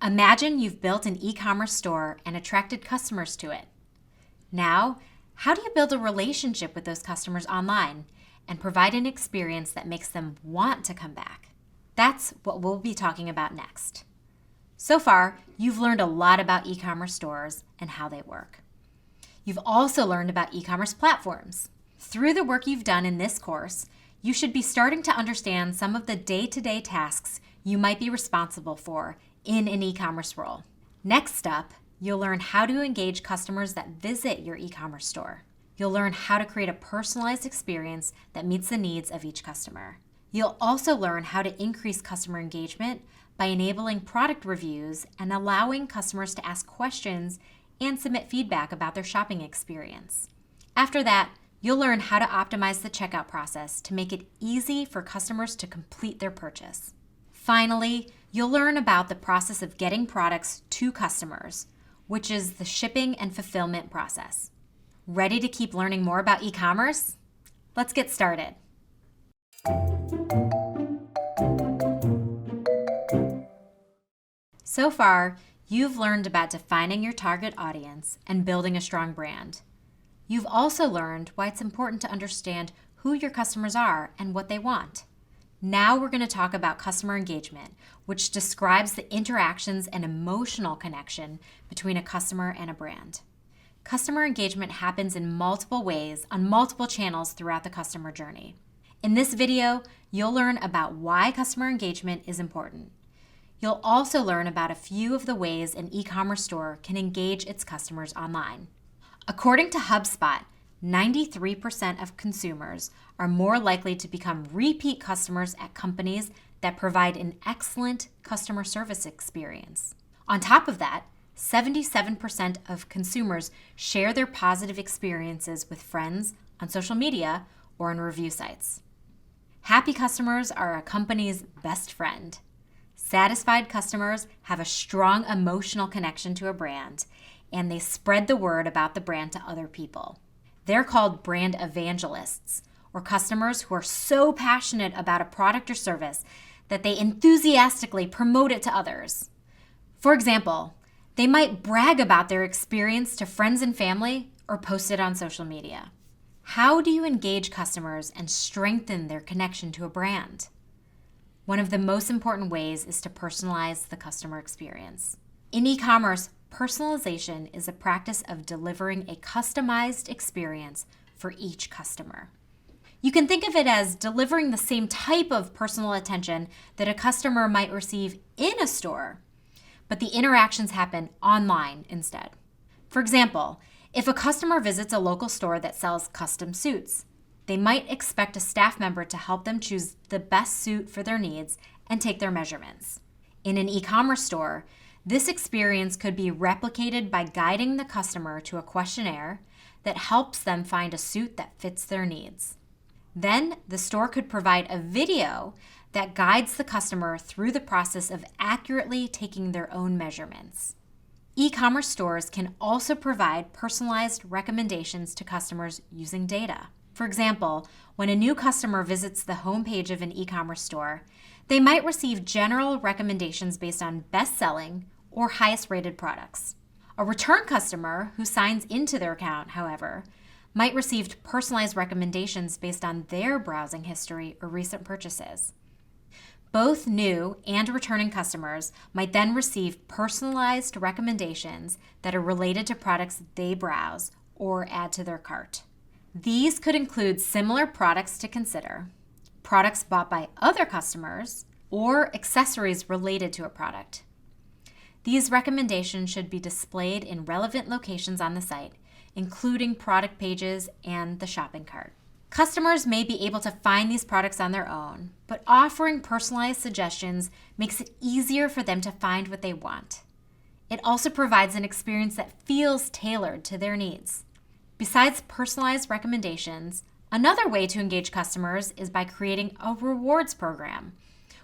Imagine you've built an e-commerce store and attracted customers to it. Now, how do you build a relationship with those customers online and provide an experience that makes them want to come back? That's what we'll be talking about next. So far, you've learned a lot about e-commerce stores and how they work. You've also learned about e-commerce platforms. Through the work you've done in this course, you should be starting to understand some of the day-to-day tasks you might be responsible for in an e-commerce role. Next up, you'll learn how to engage customers that visit your e-commerce store. You'll learn how to create a personalized experience that meets the needs of each customer. You'll also learn how to increase customer engagement by enabling product reviews and allowing customers to ask questions and submit feedback about their shopping experience. After that, you'll learn how to optimize the checkout process to make it easy for customers to complete their purchase. Finally, you'll learn about the process of getting products to customers, which is the shipping and fulfillment process. Ready to keep learning more about e-commerce? Let's get started. So far, you've learned about defining your target audience and building a strong brand. You've also learned why it's important to understand who your customers are and what they want. Now we're going to talk about customer engagement, which describes the interactions and emotional connection between a customer and a brand. Customer engagement happens in multiple ways on multiple channels throughout the customer journey. In this video, you'll learn about why customer engagement is important. You'll also learn about a few of the ways an e-commerce store can engage its customers online. According to HubSpot, 93% of consumers are more likely to become repeat customers at companies that provide an excellent customer service experience. On top of that, 77% of consumers share their positive experiences with friends on social media or on review sites. Happy customers are a company's best friend. Satisfied customers have a strong emotional connection to a brand, and they spread the word about the brand to other people. They're called brand evangelists, or customers who are so passionate about a product or service that they enthusiastically promote it to others. For example, they might brag about their experience to friends and family or post it on social media. How do you engage customers and strengthen their connection to a brand? One of the most important ways is to personalize the customer experience. In e-commerce, personalization is a practice of delivering a customized experience for each customer. You can think of it as delivering the same type of personal attention that a customer might receive in a store, but the interactions happen online instead. For example, if a customer visits a local store that sells custom suits, they might expect a staff member to help them choose the best suit for their needs and take their measurements. In an e-commerce store, this experience could be replicated by guiding the customer to a questionnaire that helps them find a suit that fits their needs. Then, the store could provide a video that guides the customer through the process of accurately taking their own measurements. E-commerce stores can also provide personalized recommendations to customers using data. For example, when a new customer visits the homepage of an e-commerce store, they might receive general recommendations based on best-selling or highest-rated products. A return customer who signs into their account, however, might receive personalized recommendations based on their browsing history or recent purchases. Both new and returning customers might then receive personalized recommendations that are related to products they browse or add to their cart. These could include similar products to consider, products bought by other customers, or accessories related to a product. These recommendations should be displayed in relevant locations on the site, including product pages and the shopping cart. Customers may be able to find these products on their own, but offering personalized suggestions makes it easier for them to find what they want. It also provides an experience that feels tailored to their needs. Besides personalized recommendations, another way to engage customers is by creating a rewards program,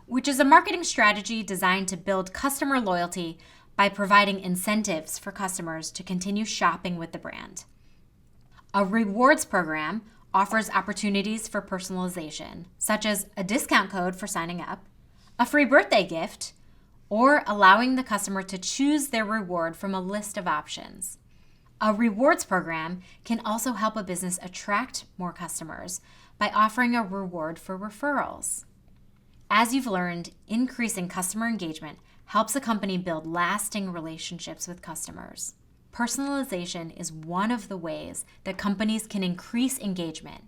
which is a marketing strategy designed to build customer loyalty by providing incentives for customers to continue shopping with the brand. A rewards program, offers opportunities for personalization, such as a discount code for signing up, a free birthday gift, or allowing the customer to choose their reward from a list of options. A rewards program can also help a business attract more customers by offering a reward for referrals. As you've learned, increasing customer engagement helps a company build lasting relationships with customers. Personalization is one of the ways that companies can increase engagement,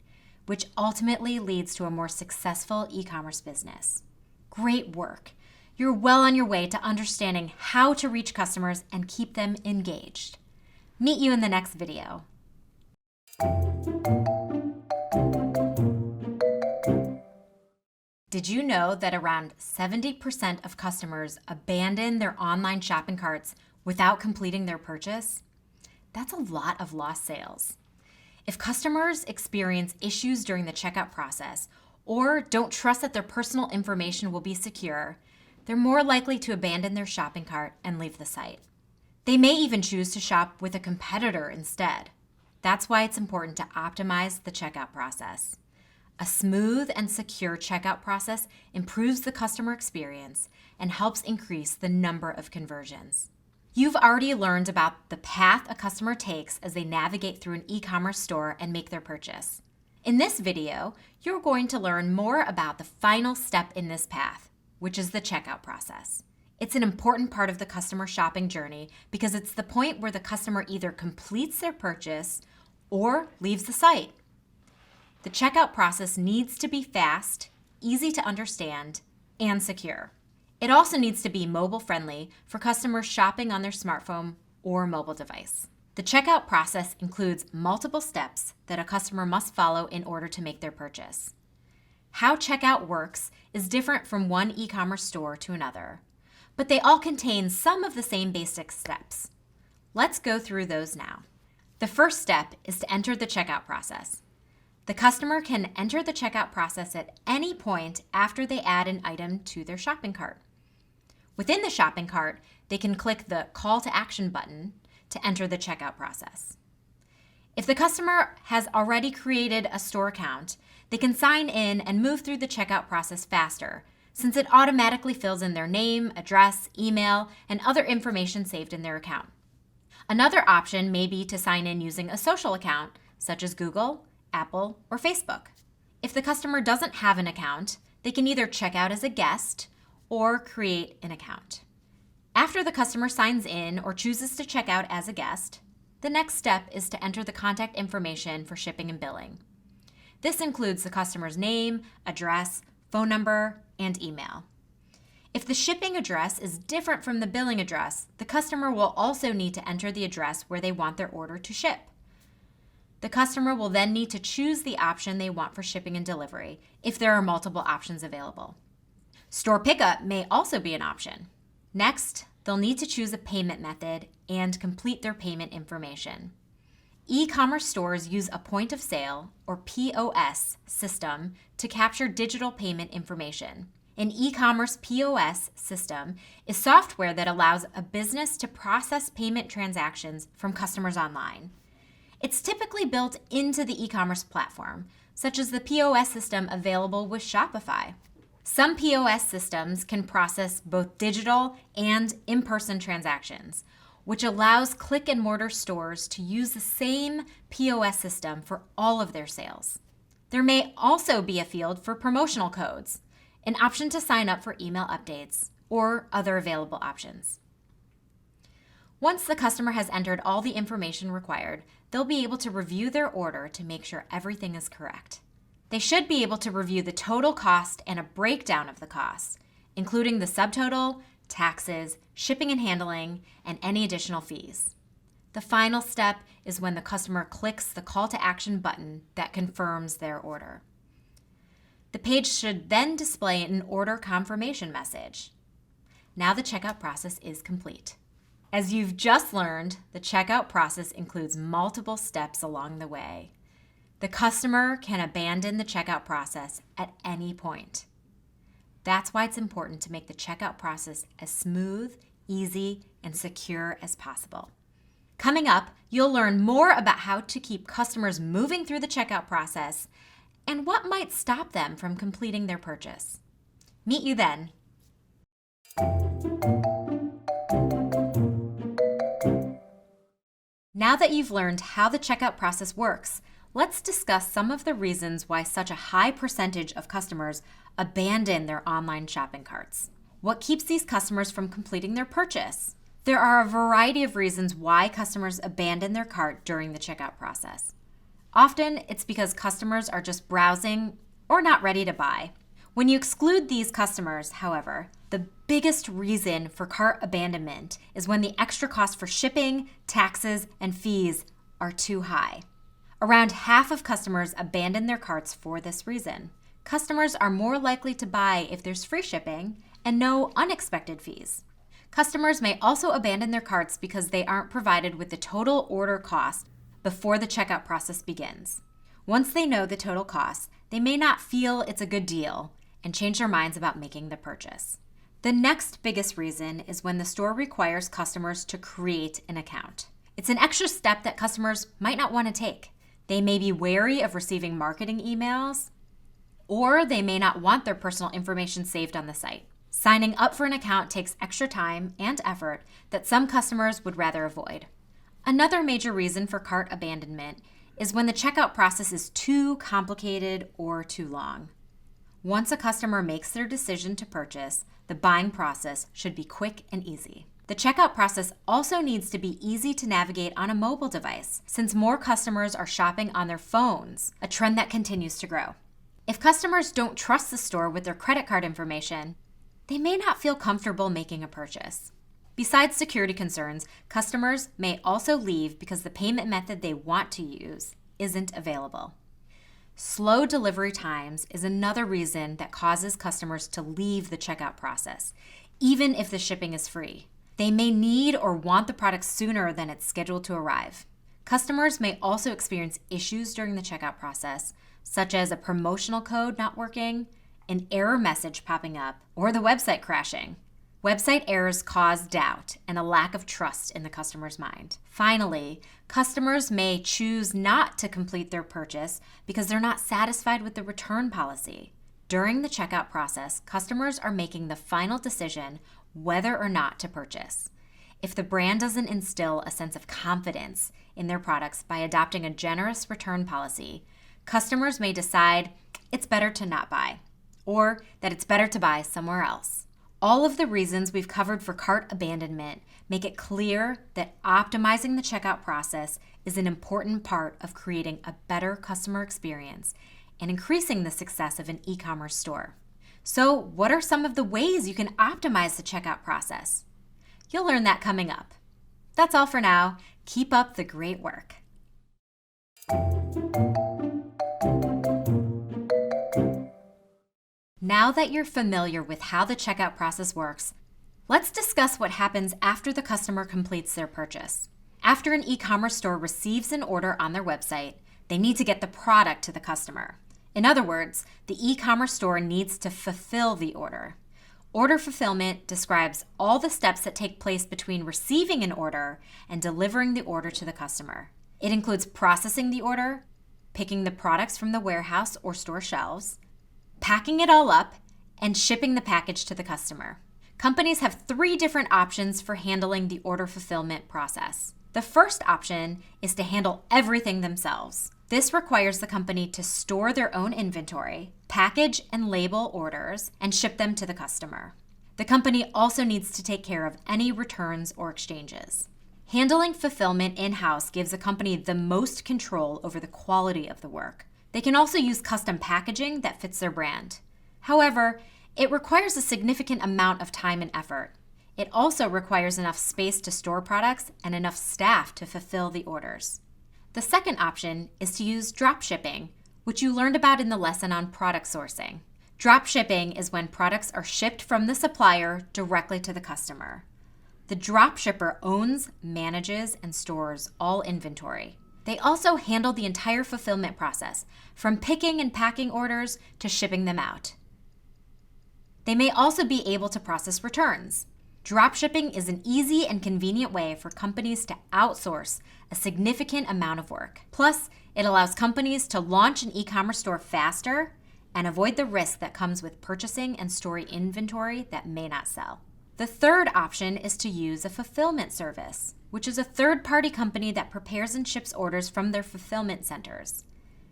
which ultimately leads to a more successful e-commerce business. Great work! You're well on your way to understanding how to reach customers and keep them engaged. Meet you in the next video. Did you know that around 70% of customers abandon their online shopping carts without completing their purchase? That's a lot of lost sales. If customers experience issues during the checkout process or don't trust that their personal information will be secure, they're more likely to abandon their shopping cart and leave the site. They may even choose to shop with a competitor instead. That's why it's important to optimize the checkout process. A smooth and secure checkout process improves the customer experience and helps increase the number of conversions. You've already learned about the path a customer takes as they navigate through an e-commerce store and make their purchase. In this video, you're going to learn more about the final step in this path, which is the checkout process. It's an important part of the customer shopping journey because it's the point where the customer either completes their purchase or leaves the site. The checkout process needs to be fast, easy to understand, and secure. It also needs to be mobile-friendly for customers shopping on their smartphone or mobile device. The checkout process includes multiple steps that a customer must follow in order to make their purchase. How checkout works is different from one e-commerce store to another, but they all contain some of the same basic steps. Let's go through those now. The first step is to enter the checkout process. The customer can enter the checkout process at any point after they add an item to their shopping cart. Within the shopping cart, they can click the Call to Action button to enter the checkout process. If the customer has already created a store account, they can sign in and move through the checkout process faster, since it automatically fills in their name, address, email, and other information saved in their account. Another option may be to sign in using a social account, such as Google, Apple, or Facebook. If the customer doesn't have an account, they can either check out as a guest or create an account. After the customer signs in or chooses to check out as a guest, the next step is to enter the contact information for shipping and billing. This includes the customer's name, address, phone number, and email. If the shipping address is different from the billing address, the customer will also need to enter the address where they want their order to ship. The customer will then need to choose the option they want for shipping and delivery, if there are multiple options available. Store pickup may also be an option. Next, they'll need to choose a payment method and complete their payment information. E-commerce stores use a point of sale, or POS, system to capture digital payment information. An e-commerce POS system is software that allows a business to process payment transactions from customers online. It's typically built into the e-commerce platform, such as the POS system available with Shopify. Some POS systems can process both digital and in-person transactions, which allows click-and-mortar stores to use the same POS system for all of their sales. There may also be a field for promotional codes, an option to sign up for email updates, or other available options. Once the customer has entered all the information required, they'll be able to review their order to make sure everything is correct. They should be able to review the total cost and a breakdown of the costs, including the subtotal, taxes, shipping and handling, and any additional fees. The final step is when the customer clicks the call to action button that confirms their order. The page should then display an order confirmation message. Now the checkout process is complete. As you've just learned, the checkout process includes multiple steps along the way. The customer can abandon the checkout process at any point. That's why it's important to make the checkout process as smooth, easy, and secure as possible. Coming up, you'll learn more about how to keep customers moving through the checkout process and what might stop them from completing their purchase. Meet you then. Now that you've learned how the checkout process works, let's discuss some of the reasons why such a high percentage of customers abandon their online shopping carts. What keeps these customers from completing their purchase? There are a variety of reasons why customers abandon their cart during the checkout process. Often, it's because customers are just browsing or not ready to buy. When you exclude these customers, however, the biggest reason for cart abandonment is when the extra cost for shipping, taxes, and fees are too high. Around half of customers abandon their carts for this reason. Customers are more likely to buy if there's free shipping and no unexpected fees. Customers may also abandon their carts because they aren't provided with the total order cost before the checkout process begins. Once they know the total cost, they may not feel it's a good deal and change their minds about making the purchase. The next biggest reason is when the store requires customers to create an account. It's an extra step that customers might not want to take. They may be wary of receiving marketing emails, or they may not want their personal information saved on the site. Signing up for an account takes extra time and effort that some customers would rather avoid. Another major reason for cart abandonment is when the checkout process is too complicated or too long. Once a customer makes their decision to purchase, the buying process should be quick and easy. The checkout process also needs to be easy to navigate on a mobile device, since more customers are shopping on their phones, a trend that continues to grow. If customers don't trust the store with their credit card information, they may not feel comfortable making a purchase. Besides security concerns, customers may also leave because the payment method they want to use isn't available. Slow delivery times is another reason that causes customers to leave the checkout process, even if the shipping is free. They may need or want the product sooner than it's scheduled to arrive. Customers may also experience issues during the checkout process, such as a promotional code not working, an error message popping up, or the website crashing. Website errors cause doubt and a lack of trust in the customer's mind. Finally, customers may choose not to complete their purchase because they're not satisfied with the return policy. During the checkout process, customers are making the final decision whether or not to purchase. If the brand doesn't instill a sense of confidence in their products by adopting a generous return policy, customers may decide it's better to not buy, or that it's better to buy somewhere else. All of the reasons we've covered for cart abandonment make it clear that optimizing the checkout process is an important part of creating a better customer experience and increasing the success of an e-commerce store. So, what are some of the ways you can optimize the checkout process? You'll learn that coming up. That's all for now. Keep up the great work. Now that you're familiar with how the checkout process works, let's discuss what happens after the customer completes their purchase. After an e-commerce store receives an order on their website, they need to get the product to the customer. In other words, the e-commerce store needs to fulfill the order. Order fulfillment describes all the steps that take place between receiving an order and delivering the order to the customer. It includes processing the order, picking the products from the warehouse or store shelves, packing it all up, and shipping the package to the customer. Companies have 3 different options for handling the order fulfillment process. The first option is to handle everything themselves. This requires the company to store their own inventory, package and label orders, and ship them to the customer. The company also needs to take care of any returns or exchanges. Handling fulfillment in-house gives a company the most control over the quality of the work. They can also use custom packaging that fits their brand. However, it requires a significant amount of time and effort. It also requires enough space to store products and enough staff to fulfill the orders. The second option is to use drop shipping, which you learned about in the lesson on product sourcing. Drop shipping is when products are shipped from the supplier directly to the customer. The drop shipper owns, manages, and stores all inventory. They also handle the entire fulfillment process, from picking and packing orders to shipping them out. They may also be able to process returns. Dropshipping is an easy and convenient way for companies to outsource a significant amount of work. Plus, it allows companies to launch an e-commerce store faster and avoid the risk that comes with purchasing and storing inventory that may not sell. The third option is to use a fulfillment service, which is a third-party company that prepares and ships orders from their fulfillment centers.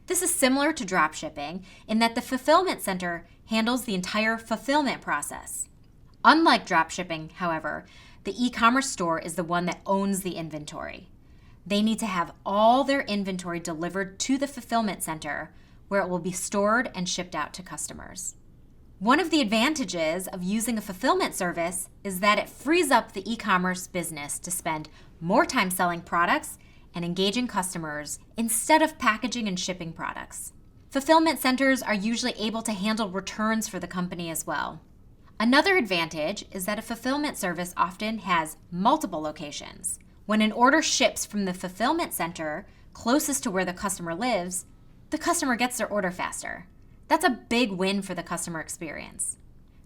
This is similar to dropshipping in that the fulfillment center handles the entire fulfillment process. Unlike dropshipping, however, the e-commerce store is the one that owns the inventory. They need to have all their inventory delivered to the fulfillment center, where it will be stored and shipped out to customers. One of the advantages of using a fulfillment service is that it frees up the e-commerce business to spend more time selling products and engaging customers instead of packaging and shipping products. Fulfillment centers are usually able to handle returns for the company as well. Another advantage is that a fulfillment service often has multiple locations. When an order ships from the fulfillment center closest to where the customer lives, the customer gets their order faster. That's a big win for the customer experience.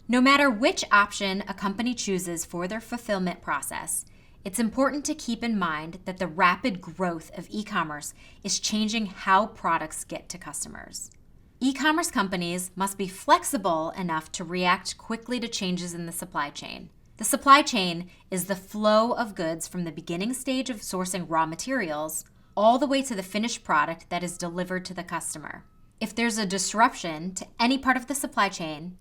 No matter which option a company chooses for their fulfillment process, it's important to keep in mind that the rapid growth of e-commerce is changing how products get to customers. E-commerce companies must be flexible enough to react quickly to changes in the supply chain. The supply chain is the flow of goods from the beginning stage of sourcing raw materials all the way to the finished product that is delivered to the customer. If there's a disruption to any part of the supply chain,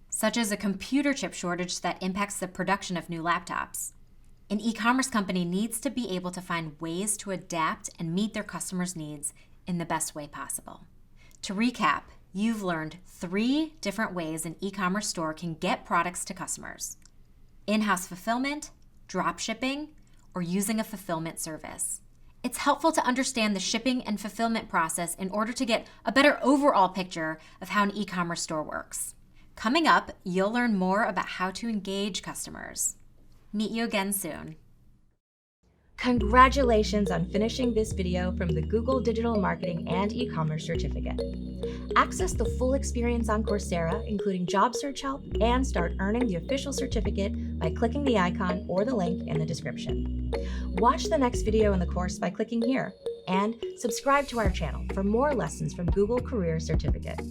such as a computer chip shortage that impacts the production of new laptops, an e-commerce company needs to be able to find ways to adapt and meet their customers' needs in the best way possible. To recap, you've learned 3 different ways an e-commerce store can get products to customers: in-house fulfillment, drop shipping, or using a fulfillment service. It's helpful to understand the shipping and fulfillment process in order to get a better overall picture of how an e-commerce store works. Coming up, you'll learn more about how to engage customers. Meet you again soon. Congratulations on finishing this video from the Google Digital Marketing and E-commerce Certificate. Access the full experience on Coursera, including job search help, and start earning the official certificate by clicking the icon or the link in the description. Watch the next video in the course by clicking here, and subscribe to our channel for more lessons from Google Career Certificates.